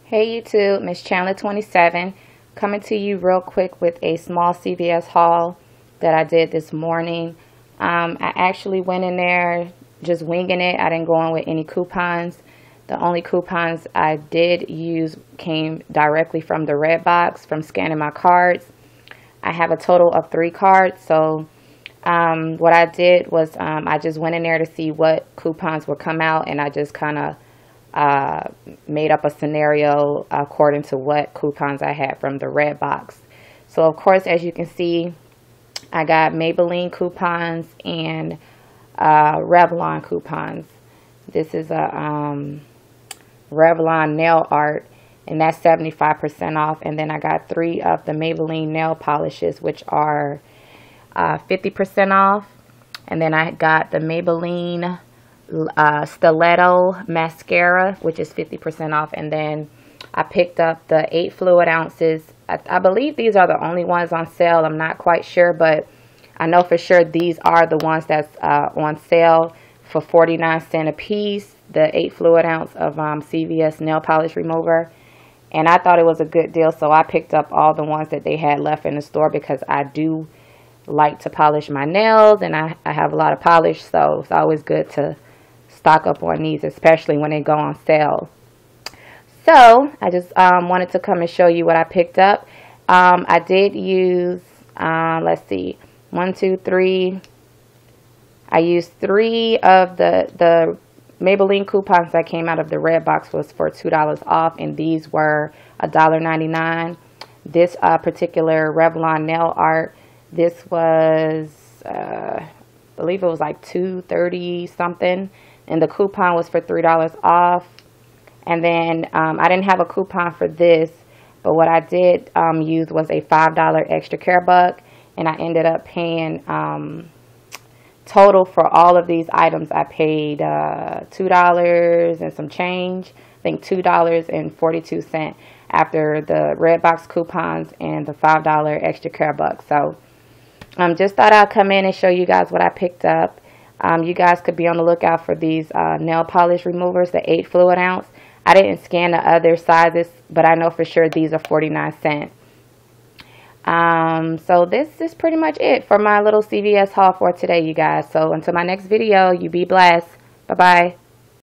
Hey YouTube, Miss Chandler 27 coming to you real quick with a small CVS haul that I did this morning. I actually went in there just winging it. I didn't go in with any coupons. The only coupons I did use came directly from the Redbox from scanning my cards. I have a total of 3 cards, so what I did was I just went in there to see what coupons would come out, and I just kind of made up a scenario according to what coupons I had from the Redbox. So of course, as you can see, I got Maybelline coupons and Revlon coupons. This is a Revlon nail art, and that's 75% off. And then I got 3 of the Maybelline nail polishes, which are 50% off. And then I got the Maybelline Stiletto mascara, which is 50% off. And then I picked up the 8 fluid ounces. I believe these are the only ones on sale. I'm not quite sure, but I know for sure these are the ones that's on sale for 49 cents a piece, the 8 fluid ounce of CVS nail polish remover. And I thought it was a good deal, so I picked up all the ones that they had left in the store because I do like to polish my nails, and I have a lot of polish, so it's always good to stock up on these, especially when they go on sale. So I just wanted to come and show you what I picked up. I did use, let's see, 1, 2, 3. I used 3 of the Maybelline coupons that came out of the Redbox was for $2 off, and these were $1.99. This particular Revlon nail art, this was, I believe it was like $2.30 something. And the coupon was for $3 off. And then I didn't have a coupon for this, but what I did use was a $5 extra care buck, and I ended up paying total for all of these items. I paid $2 and some change. I think $2.42 after the Redbox coupons and the $5 extra care buck. So just thought I'd come in and show you guys what I picked up. You guys could be on the lookout for these nail polish removers, the 8 fluid ounce. I didn't scan the other sizes, but I know for sure these are 49 cents. So this is pretty much it for my little CVS haul for today, you guys. So until my next video, you be blessed. Bye-bye.